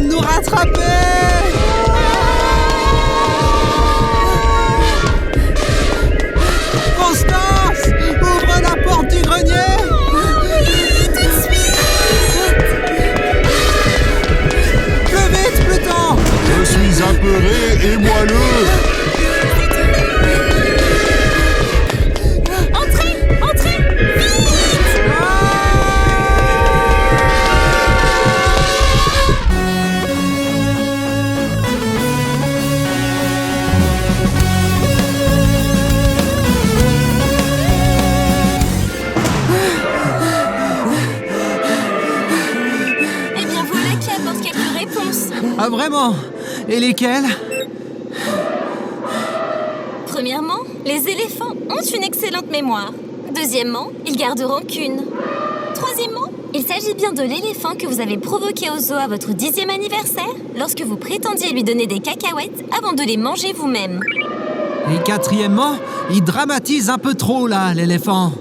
de nous rattraper! Constance! Ouvre la porte du grenier! Oui, tout de suite! Plus vite, Pluton! Je suis apeuré et moelleux. Entrez, vite! Eh bien voilà qui apporte quelques réponses. Ah vraiment? Et lesquels? Premièrement, les éléphants ont une excellente mémoire. Deuxièmement, ils gardent rancune. Troisièmement, il s'agit bien de l'éléphant que vous avez provoqué au zoo à votre 10e anniversaire lorsque vous prétendiez lui donner des cacahuètes avant de les manger vous-même. Et quatrièmement, il dramatise un peu trop là, l'éléphant.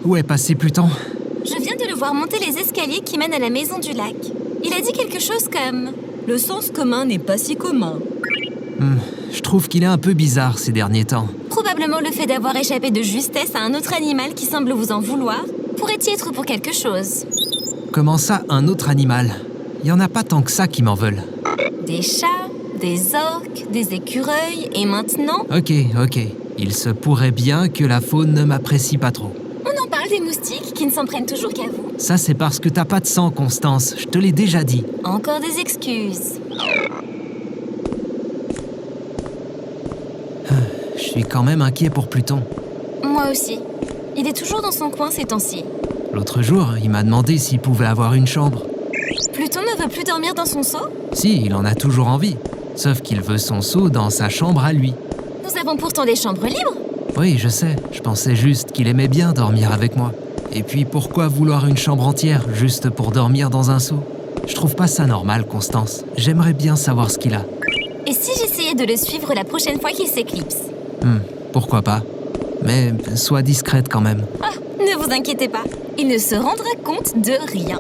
Où est passé Pluton? Je viens de le voir monter les escaliers qui mènent à la maison du lac. Il a dit quelque chose comme « Le sens commun n'est pas si commun ». Je trouve qu'il est un peu bizarre ces derniers temps. Probablement le fait d'avoir échappé de justesse à un autre animal qui semble vous en vouloir pourrait y être pour quelque chose. Comment ça, un autre animal? Il y en a pas tant que ça qui m'en veulent. Des chats, des orques, des écureuils et maintenant... Ok. Il se pourrait bien que la faune ne m'apprécie pas trop. On en parle des moustiques qui ne s'en prennent toujours qu'à vous. Ça, c'est parce que t'as pas de sang, Constance. Je te l'ai déjà dit. Encore des excuses. Je suis quand même inquiet pour Pluton. Moi aussi. Il est toujours dans son coin ces temps-ci. L'autre jour, il m'a demandé s'il pouvait avoir une chambre. Pluton ne veut plus dormir dans son seau? Si, il en a toujours envie. Sauf qu'il veut son seau dans sa chambre à lui. Nous avons pourtant des chambres libres. Oui, je sais. Je pensais juste qu'il aimait bien dormir avec moi. Et puis, pourquoi vouloir une chambre entière juste pour dormir dans un seau? Je trouve pas ça normal, Constance. J'aimerais bien savoir ce qu'il a. Et si j'essayais de le suivre la prochaine fois qu'il s'éclipse? Pourquoi pas. Mais sois discrète quand même. Ah, ne vous inquiétez pas. Il ne se rendra compte de rien.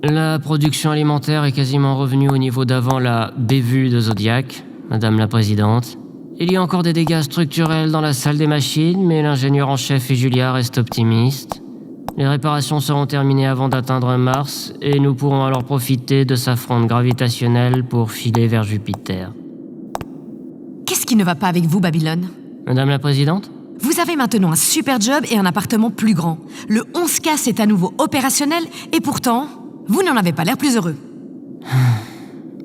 La production alimentaire est quasiment revenue au niveau d'avant la bévue de Zodiac, Madame la Présidente. Il y a encore des dégâts structurels dans la salle des machines, mais l'ingénieur en chef et Julia restent optimistes. Les réparations seront terminées avant d'atteindre Mars, et nous pourrons alors profiter de sa fronde gravitationnelle pour filer vers Jupiter. Qu'est-ce qui ne va pas avec vous, Babylone? Madame la Présidente ? Vous avez maintenant un super job et un appartement plus grand. Le 11CAS est à nouveau opérationnel, et pourtant, vous n'en avez pas l'air plus heureux.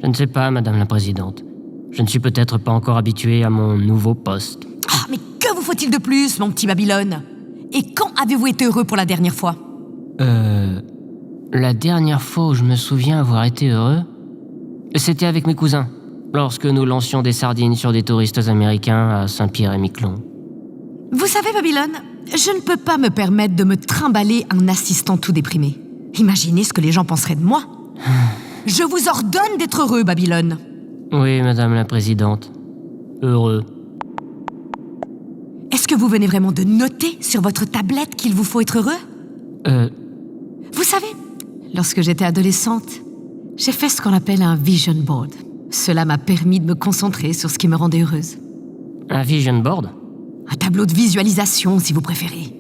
Je ne sais pas, Madame la Présidente. Je ne suis peut-être pas encore habitué à mon nouveau poste. Ah, mais que vous faut-il de plus, mon petit Babylone? Et quand avez-vous été heureux pour la dernière fois? La dernière fois où je me souviens avoir été heureux, c'était avec mes cousins, lorsque nous lancions des sardines sur des touristes américains à Saint-Pierre-et-Miquelon. Vous savez, Babylone, je ne peux pas me permettre de me trimballer un assistant tout déprimé. Imaginez ce que les gens penseraient de moi. Je vous ordonne d'être heureux, Babylone. Oui, Madame la Présidente. Heureux. Est-ce que vous venez vraiment de noter sur votre tablette qu'il vous faut être heureux? Vous savez, lorsque j'étais adolescente, j'ai fait ce qu'on appelle un vision board. Cela m'a permis de me concentrer sur ce qui me rendait heureuse. Un vision board ? Un tableau de visualisation, si vous préférez.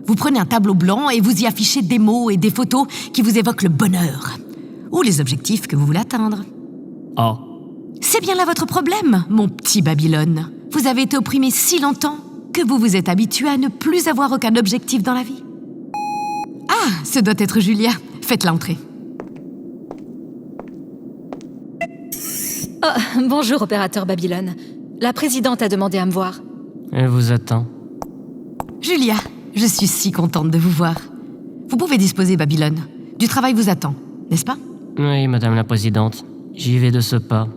Vous prenez un tableau blanc et vous y affichez des mots et des photos qui vous évoquent le bonheur ou les objectifs que vous voulez atteindre. Oh. C'est bien là votre problème, mon petit Babylone. Vous avez été opprimé si longtemps que vous vous êtes habitué à ne plus avoir aucun objectif dans la vie. Ah, ce doit être Julia. Faites-la entrer. Oh, bonjour, opérateur Babylone. La présidente a demandé à me voir. Elle vous attend. Julia, je suis si contente de vous voir. Vous pouvez disposer, Babylone. Du travail vous attend, n'est-ce pas? Oui, Madame la Présidente. J'y vais de ce pas.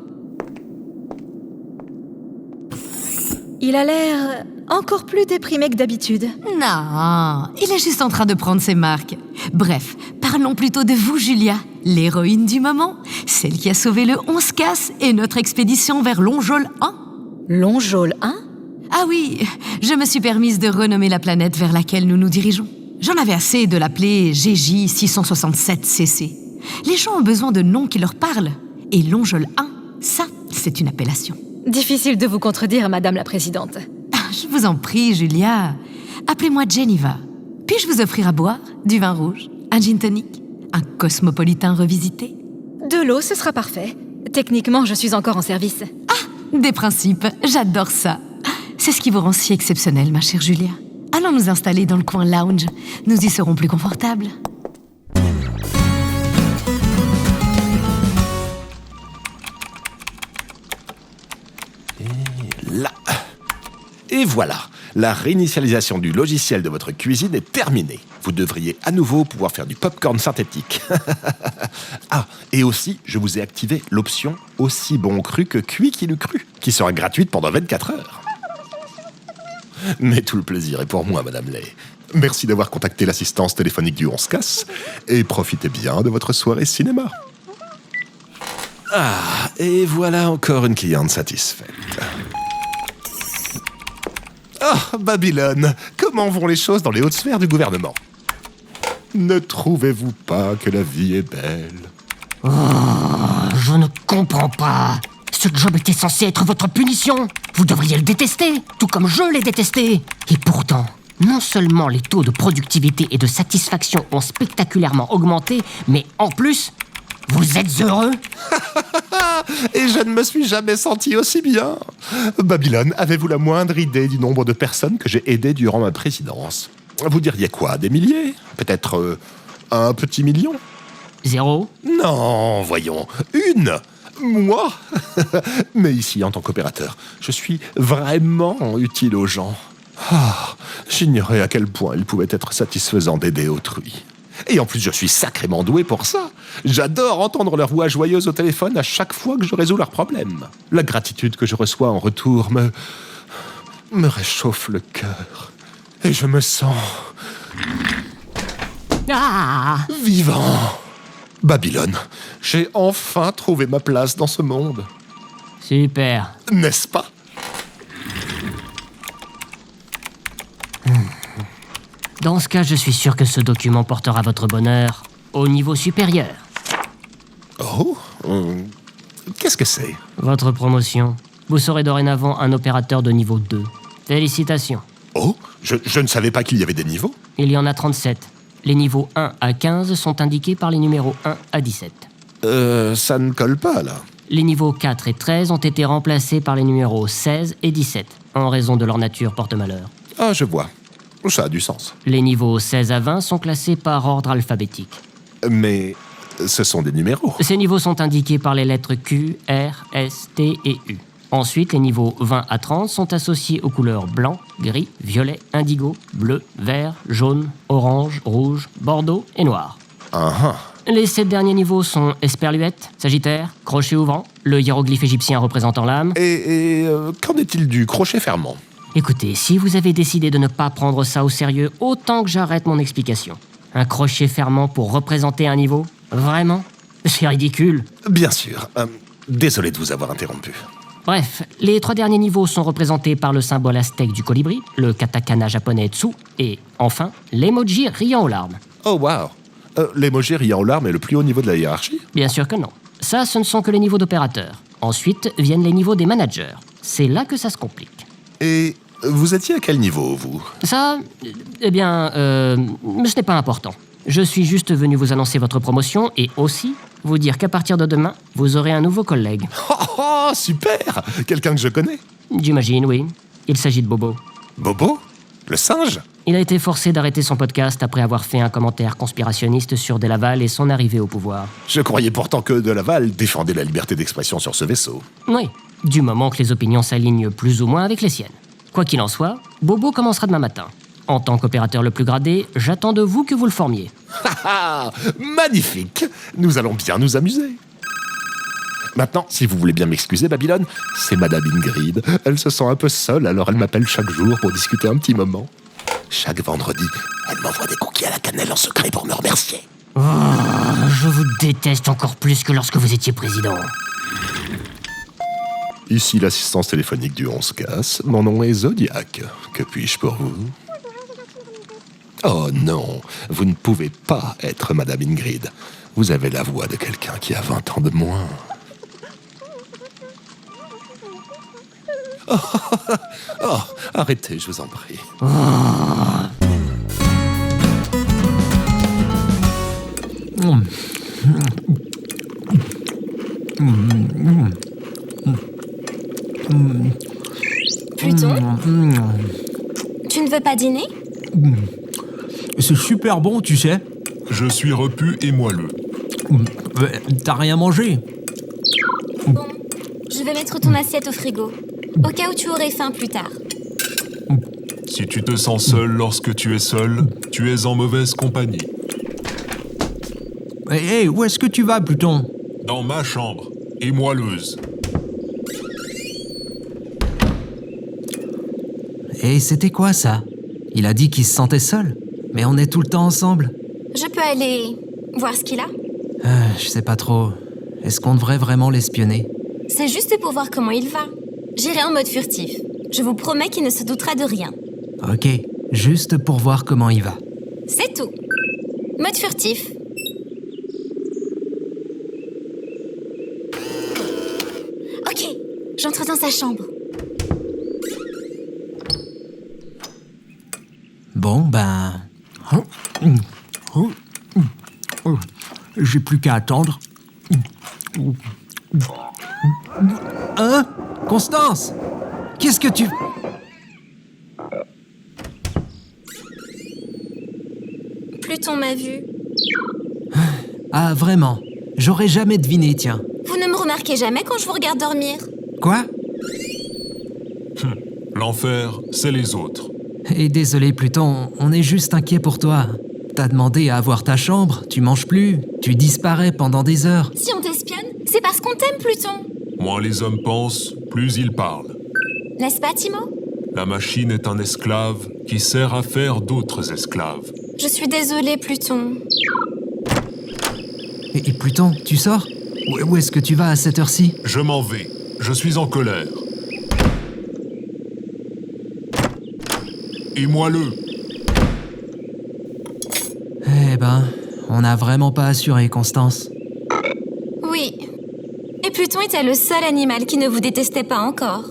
Il a l'air encore plus déprimé que d'habitude. Non, il est juste en train de prendre ses marques. Bref, parlons plutôt de vous, Julia, l'héroïne du moment, celle qui a sauvé le 11CAS et notre expédition vers Longeol 1. Longeol 1 ? Ah oui, je me suis permise de renommer la planète vers laquelle nous nous dirigeons. J'en avais assez de l'appeler GJ 667cc. Les gens ont besoin de noms qui leur parlent. Et Longeol 1, ça, c'est une appellation. Difficile de vous contredire, Madame la Présidente. Je vous en prie, Julia. Appelez-moi Geneva. Puis-je vous offrir à boire du vin rouge, un gin tonic, un cosmopolitain revisité? De l'eau, ce sera parfait. Techniquement, je suis encore en service. Des principes, j'adore ça. C'est ce qui vous rend si exceptionnelle, ma chère Julia. Allons nous installer dans le coin lounge. Nous y serons plus confortables. Là. Et voilà, la réinitialisation du logiciel de votre cuisine est terminée. Vous devriez à nouveau pouvoir faire du popcorn synthétique. Ah, et aussi, je vous ai activé l'option « Aussi bon cru que cuit qu'il eût cru », qui sera gratuite pendant 24 heures. Mais tout le plaisir est pour moi, Madame Lay. Merci d'avoir contacté l'assistance téléphonique du 11 Casse et profitez bien de votre soirée cinéma. Ah, et voilà encore une cliente satisfaite. Oh, Babylone, comment vont les choses dans les hautes sphères du gouvernement? Ne trouvez-vous pas que la vie est belle? Oh, je ne comprends pas. Ce job était censé être votre punition. Vous devriez le détester, tout comme je l'ai détesté. Et pourtant, non seulement les taux de productivité et de satisfaction ont spectaculairement augmenté, mais en plus, vous êtes heureux? Et je ne me suis jamais senti aussi bien. Babylone, avez-vous la moindre idée du nombre de personnes que j'ai aidées durant ma présidence? Vous diriez quoi? Des milliers? Peut-être un petit million? 0? Non, voyons, une. Moi? Mais ici, en tant qu'opérateur, je suis vraiment utile aux gens. Ah, j'ignorais à quel point il pouvait être satisfaisant d'aider autrui. Et en plus, je suis sacrément doué pour ça. J'adore entendre leur voix joyeuse au téléphone à chaque fois que je résous leurs problèmes. La gratitude que je reçois en retour me réchauffe le cœur. Et je me sens vivant. Babylone, j'ai enfin trouvé ma place dans ce monde. Super. N'est-ce pas? Dans ce cas, je suis sûr que ce document portera votre bonheur au niveau supérieur. Oh, qu'est-ce que c'est? Votre promotion. Vous serez dorénavant un opérateur de niveau 2. Félicitations. Oh, je ne savais pas qu'il y avait des niveaux. Il y en a 37. Les niveaux 1 à 15 sont indiqués par les numéros 1 à 17. Ça ne colle pas, là. Les niveaux 4 et 13 ont été remplacés par les numéros 16 et 17, en raison de leur nature porte-malheur. Ah, je vois. Ça a du sens. Les niveaux 16 à 20 sont classés par ordre alphabétique. Mais ce sont des numéros. Ces niveaux sont indiqués par les lettres Q, R, S, T et U. Ensuite, les niveaux 20 à 30 sont associés aux couleurs blanc, gris, violet, indigo, bleu, vert, jaune, orange, rouge, bordeaux et noir. Les 7 derniers niveaux sont Esperluette, Sagittaire, Crochet ouvrant, le hiéroglyphe égyptien représentant l'âme. Et qu'en est-il du crochet fermant? Écoutez, si vous avez décidé de ne pas prendre ça au sérieux, autant que j'arrête mon explication. Un crochet fermant pour représenter un niveau? Vraiment? C'est ridicule. Bien sûr. Désolé de vous avoir interrompu. Bref, les 3 derniers niveaux sont représentés par le symbole aztèque du colibri, le katakana japonais Tsu, et enfin, l'emoji riant aux larmes. Oh, waouh. L'emoji riant aux larmes est le plus haut niveau de la hiérarchie? Bien sûr que non. Ça, ce ne sont que les niveaux d'opérateurs. Ensuite viennent les niveaux des managers. C'est là que ça se complique. Et vous étiez à quel niveau, vous? Ça, eh bien, ce n'est pas important. Je suis juste venu vous annoncer votre promotion et aussi vous dire qu'à partir de demain, vous aurez un nouveau collègue. Oh, super! Quelqu'un que je connais? J'imagine, oui. Il s'agit de Bobo. Bobo? Le singe? Il a été forcé d'arrêter son podcast après avoir fait un commentaire conspirationniste sur Delaval et son arrivée au pouvoir. Je croyais pourtant que Delaval défendait la liberté d'expression sur ce vaisseau. Oui, du moment que les opinions s'alignent plus ou moins avec les siennes. Quoi qu'il en soit, Bobo commencera demain matin. En tant qu'opérateur le plus gradé, j'attends de vous que vous le formiez. Magnifique! Nous allons bien nous amuser. Maintenant, si vous voulez bien m'excuser, Babylone, c'est Madame Ingrid. Elle se sent un peu seule, alors elle m'appelle chaque jour pour discuter un petit moment. Chaque vendredi, elle m'envoie des cookies à la cannelle en secret pour me remercier. Oh, je vous déteste encore plus que lorsque vous étiez président. Ici l'assistance téléphonique du 11 Casse. Mon nom est Zodiac. Que puis-je pour vous? Oh non, vous ne pouvez pas être Madame Ingrid. Vous avez la voix de quelqu'un qui a 20 ans de moins. Oh, arrêtez, je vous en prie. Pluton, tu ne veux pas dîner? C'est super bon, tu sais. Je suis repu et moelleux. T'as rien mangé? Bon, je vais mettre ton assiette au frigo, au cas où tu aurais faim plus tard. Si tu te sens seul lorsque tu es seul, tu es en mauvaise compagnie. Hé, où est-ce que tu vas, Pluton? Dans ma chambre, et moelleuse. Et c'était quoi, ça? Il a dit qu'il se sentait seul. Mais on est tout le temps ensemble. Je peux aller voir ce qu'il a? Je sais pas trop. Est-ce qu'on devrait vraiment l'espionner? C'est juste pour voir comment il va. J'irai en mode furtif. Je vous promets qu'il ne se doutera de rien. Ok, juste pour voir comment il va. C'est tout. Mode furtif. Ok, j'entre dans sa chambre. Bon, ben... J'ai plus qu'à attendre. Hein? Constance? Qu'est-ce que tu... Pluton m'a vu. Ah, vraiment? J'aurais jamais deviné, tiens. Vous ne me remarquez jamais quand je vous regarde dormir? Quoi? L'enfer, c'est les autres. Et désolé, Pluton, on est juste inquiet pour toi. T'as demandé à avoir ta chambre, tu manges plus, tu disparais pendant des heures. Si on t'espionne, c'est parce qu'on t'aime, Pluton. Moins les hommes pensent, plus ils parlent. N'est-ce pas, Timo? La machine est un esclave qui sert à faire d'autres esclaves. Je suis désolée, Pluton. Et Pluton, tu sors? Où est-ce que tu vas à cette heure-ci? Je m'en vais. Je suis en colère. Et moelleux. Eh ben, on n'a vraiment pas assuré, Constance. Oui. Et Pluton était le seul animal qui ne vous détestait pas encore.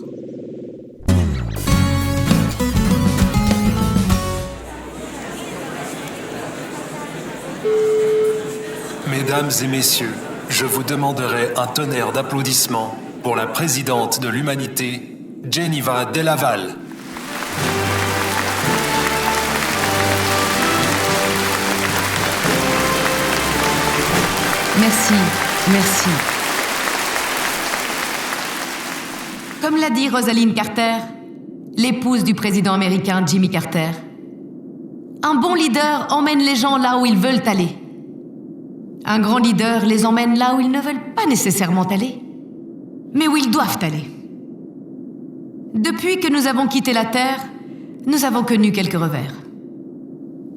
Mesdames et messieurs, je vous demanderai un tonnerre d'applaudissements pour la présidente de l'humanité, Geneva Delaval. Merci, merci. Comme l'a dit Rosalind Carter, l'épouse du président américain Jimmy Carter, un bon leader emmène les gens là où ils veulent aller. Un grand leader les emmène là où ils ne veulent pas nécessairement aller, mais où ils doivent aller. Depuis que nous avons quitté la Terre, nous avons connu quelques revers.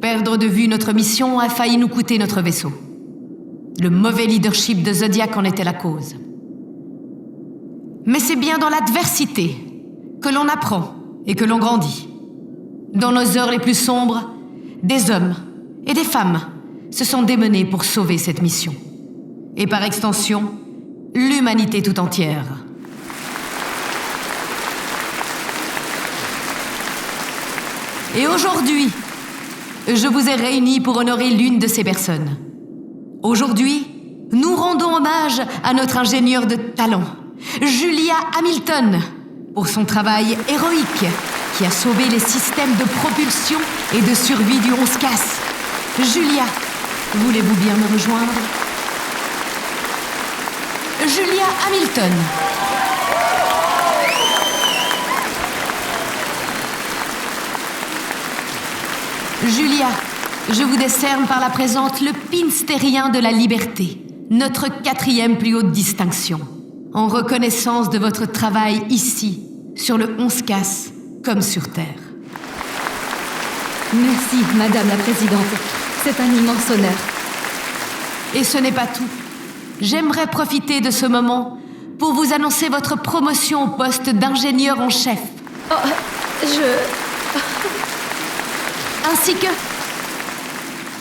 Perdre de vue notre mission a failli nous coûter notre vaisseau. Le mauvais leadership de Zodiac en était la cause. Mais c'est bien dans l'adversité que l'on apprend et que l'on grandit. Dans nos heures les plus sombres, des hommes et des femmes se sont démenés pour sauver cette mission. Et par extension, l'humanité tout entière. Et aujourd'hui, je vous ai réunis pour honorer l'une de ces personnes. Aujourd'hui, nous rendons hommage à notre ingénieure de talent, Julia Hamilton, pour son travail héroïque qui a sauvé les systèmes de propulsion et de survie du 11 Casse. Julia, voulez-vous bien me rejoindre? Julia Hamilton. Julia, je vous décerne par la présente le Pinstérien de la Liberté, notre 4e plus haute distinction, en reconnaissance de votre travail ici, sur le 11 Casse, comme sur Terre. Merci, Madame la Présidente. C'est un immense honneur. Et ce n'est pas tout. J'aimerais profiter de ce moment pour vous annoncer votre promotion au poste d'ingénieur en chef. Ainsi que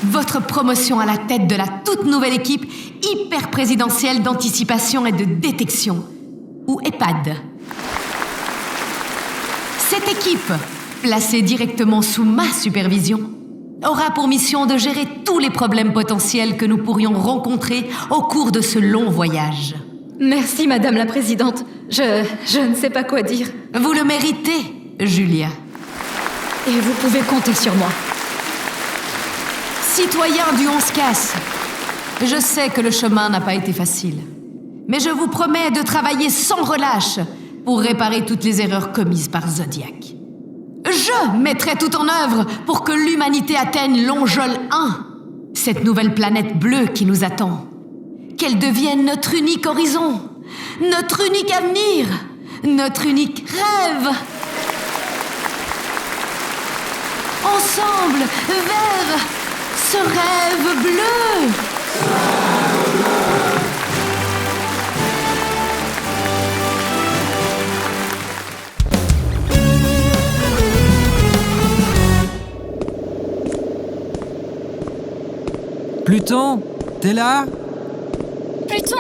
votre promotion à la tête de la toute nouvelle équipe hyper présidentielle d'anticipation et de détection, ou EHPAD. Cette équipe, placée directement sous ma supervision, aura pour mission de gérer tous les problèmes potentiels que nous pourrions rencontrer au cours de ce long voyage. Merci, Madame la Présidente. Je ne sais pas quoi dire. Vous le méritez, Julia. Et vous pouvez compter sur moi. Citoyens du 11 Casse, je sais que le chemin n'a pas été facile. Mais je vous promets de travailler sans relâche pour réparer toutes les erreurs commises par Zodiac. Je mettrai tout en œuvre pour que l'humanité atteigne l'Onjol 1, cette nouvelle planète bleue qui nous attend. Qu'elle devienne notre unique horizon, notre unique avenir, notre unique rêve. Ensemble, vers ce rêve bleu. Pluton, t'es là? Pluton,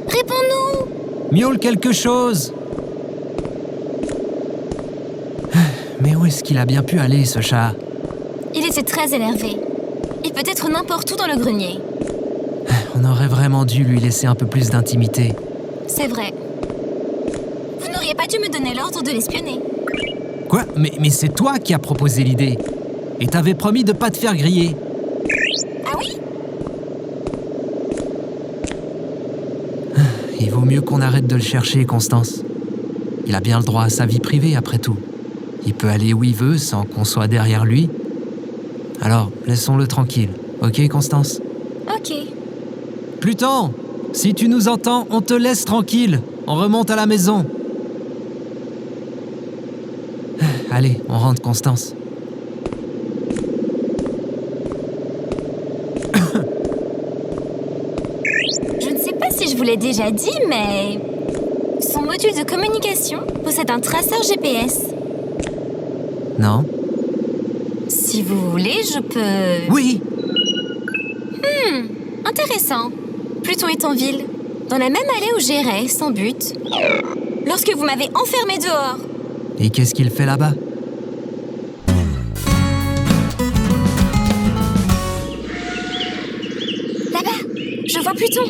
réponds-nous. Miaule quelque chose. Mais où est-ce qu'il a bien pu aller, ce chat? Il était très énervé. Et peut-être n'importe où dans le grenier. On aurait vraiment dû lui laisser un peu plus d'intimité. C'est vrai. Vous n'auriez pas dû me donner l'ordre de l'espionner. Quoi? Mais c'est toi qui as proposé l'idée. Et t'avais promis de pas te faire griller. Ah oui? Il vaut mieux qu'on arrête de le chercher, Constance. Il a bien le droit à sa vie privée, après tout. Il peut aller où il veut sans qu'on soit derrière lui. Alors, laissons-le tranquille. Ok, Constance? Ok. Pluton, si tu nous entends, on te laisse tranquille. On remonte à la maison. Allez, on rentre, Constance. Je ne sais pas si je vous l'ai déjà dit, mais... son module de communication possède un traceur GPS. Non? Si vous voulez, je peux... Oui! Intéressant. Pluton est en ville, dans la même allée où j'irais, sans but, lorsque vous m'avez enfermé dehors. Et qu'est-ce qu'il fait là-bas? Là-bas, je vois Pluton.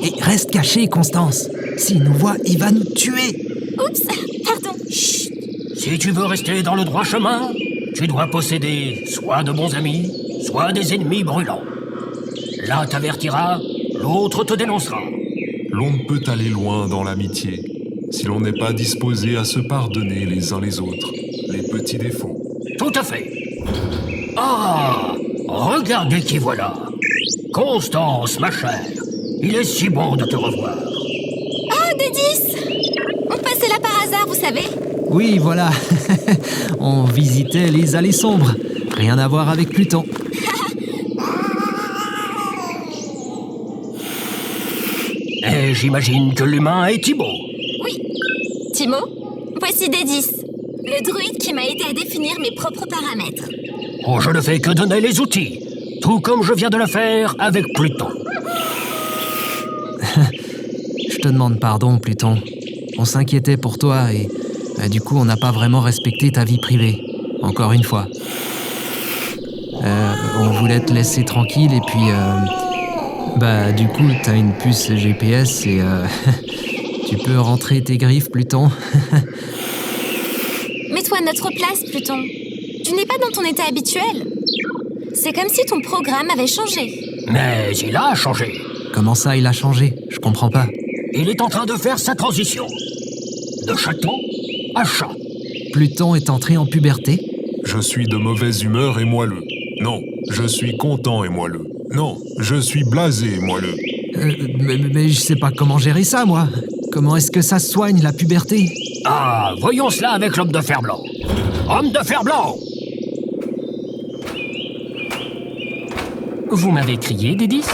Et reste caché, Constance. S'il nous voit, il va nous tuer. Oups, pardon. Si tu veux rester dans le droit chemin, tu dois posséder soit de bons amis, soit des ennemis brûlants. L'un t'avertira, l'autre te dénoncera. L'on ne peut aller loin dans l'amitié si l'on n'est pas disposé à se pardonner les uns les autres les petits défauts. Tout à fait. Ah, regardez qui voilà. Constance, ma chère, il est si bon de te revoir. Ah, des 10. On passait là par hasard, vous savez. Oui, voilà. On visitait les allées sombres. Rien à voir avec Pluton. Et j'imagine que l'humain est Thibaut. Oui. Timo, voici des 10. Le druide qui m'a aidé à définir mes propres paramètres. Oh, je ne fais que donner les outils, tout comme je viens de le faire avec Pluton. Je te demande pardon, Pluton. On s'inquiétait pour toi et du coup, on n'a pas vraiment respecté ta vie privée. Encore une fois. On voulait te laisser tranquille et puis... du coup, t'as une puce GPS et tu peux rentrer tes griffes, Pluton. Mets-toi à notre place, Pluton. Tu n'es pas dans ton état habituel. C'est comme si ton programme avait changé. Mais il a changé. Comment ça, il a changé? Je comprends pas. Il est en train de faire sa transition. De chaton à chat. Pluton est entré en puberté? Je suis de mauvaise humeur et moelleux. Non, je suis content et moelleux. Non, je suis blasé et moelleux. Mais je sais pas comment gérer ça, moi. Comment est-ce que ça soigne, la puberté? Ah, voyons cela avec l'homme de fer blanc. Homme de fer blanc! Vous m'avez crié, Dédis?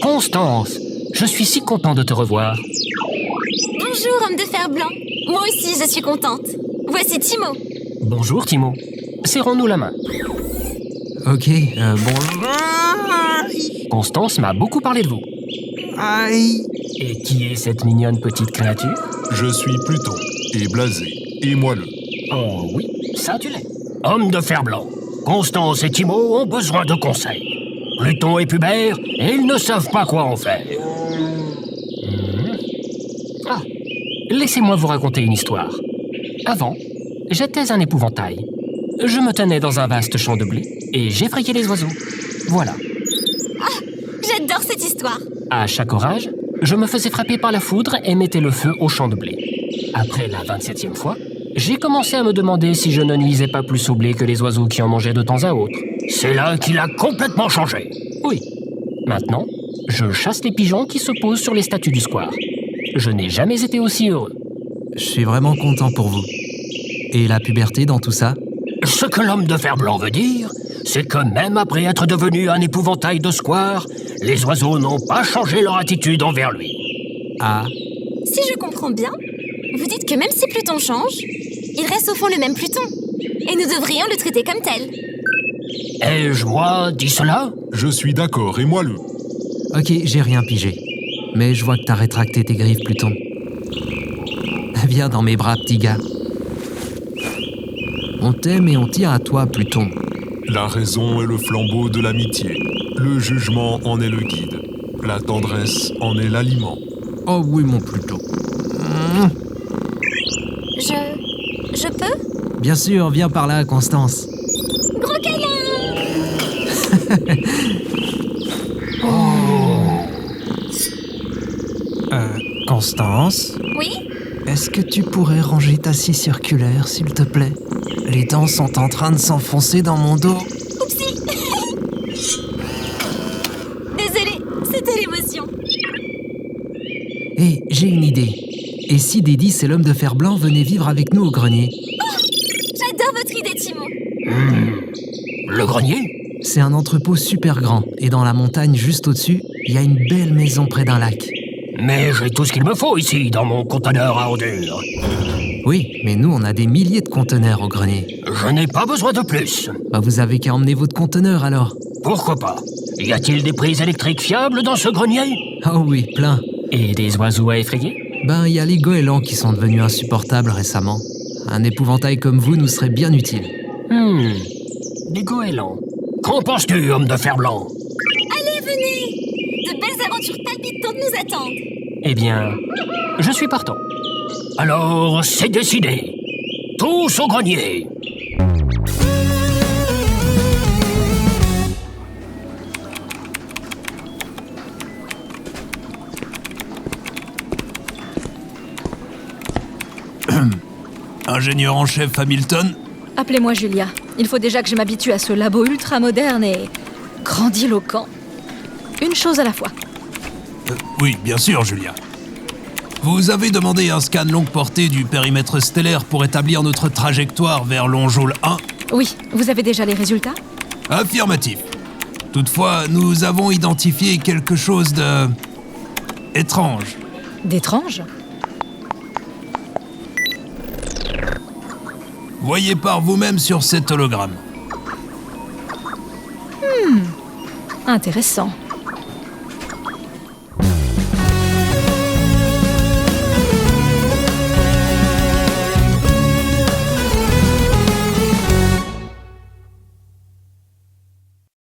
Constance, Je suis si content de te revoir. Bonjour, homme de fer blanc. Moi aussi, je suis contente. Voici Timo. Bonjour, Timo. Serrons-nous la main. Ok, bon... Constance m'a beaucoup parlé de vous. Aïe. Et qui est cette mignonne petite créature? Je suis Pluton, et blasé, et moelleux. Oh oui, ça tu l'es. Homme de fer blanc, Constance et Timo ont besoin de conseils. Pluton est pubère et ils ne savent pas quoi en faire. Ah, laissez-moi vous raconter une histoire. Avant, j'étais un épouvantail. Je me tenais dans un vaste champ de blé et j'effrayais les oiseaux. Voilà. Ah, j'adore cette histoire. À chaque orage, je me faisais frapper par la foudre et mettais le feu au champ de blé. Après la 27e fois, j'ai commencé à me demander si je ne nuisais pas plus au blé que les oiseaux qui en mangeaient de temps à autre. C'est là qu'il a complètement changé. Oui. Maintenant, je chasse les pigeons qui se posent sur les statues du square. Je n'ai jamais été aussi heureux. Je suis vraiment content pour vous. Et la puberté dans tout ça? Ce que l'homme de fer blanc veut dire, c'est que même après être devenu un épouvantail de square, les oiseaux n'ont pas changé leur attitude envers lui. Ah. Si je comprends bien, vous dites que même si Pluton change, il reste au fond le même Pluton. Et nous devrions le traiter comme tel. Ai-je, moi, dit cela? Je suis d'accord, et moelleux. Ok, j'ai rien pigé. Mais je vois que t'as rétracté tes griffes, Pluton. Viens dans mes bras, petit gars. On t'aime et on tient à toi, Pluton. La raison est le flambeau de l'amitié. Le jugement en est le guide. La tendresse en est l'aliment. Oh oui, mon Pluton. Je peux? Bien sûr, viens par là, Constance. Gros câlin! Constance? Oui? Est-ce que tu pourrais ranger ta scie circulaire, s'il te plaît? Les dents sont en train de s'enfoncer dans mon dos. Oupsie! Désolée, c'était l'émotion. Hé, j'ai une idée. Et si Dédis et l'homme de fer blanc venaient vivre avec nous au grenier? J'adore votre idée, Timo. Le grenier? C'est un entrepôt super grand, et dans la montagne juste au-dessus, il y a une belle maison près d'un lac. Mais j'ai tout ce qu'il me faut ici, dans mon conteneur à ordures. Oui, mais nous, on a des milliers de conteneurs au grenier. Je n'ai pas besoin de plus. Bah, vous avez qu'à emmener votre conteneur, alors. Pourquoi pas? Y a-t-il des prises électriques fiables dans ce grenier? Oh oui, plein. Et des oiseaux à effrayer? Ben, il y a les goélands qui sont devenus insupportables récemment. Un épouvantail comme vous nous serait bien utile. Des goélands. Qu'en penses-tu, homme de fer blanc? Allez, venez! De belles aventures palpitantes nous attendent. Eh bien, je suis partant. Alors, c'est décidé. Tous au grenier. Ingénieur en chef Hamilton? Appelez-moi Julia. Il faut déjà que je m'habitue à ce labo ultra moderne et grandiloquent. Une chose à la fois. Oui, bien sûr, Julia. Vous avez demandé un scan longue portée du périmètre stellaire pour établir notre trajectoire vers Longeol 1? Oui, vous avez déjà les résultats? Affirmatif. Toutefois, nous avons identifié quelque chose de... étrange. D'étrange? Voyez par vous-même sur cet hologramme. Intéressant.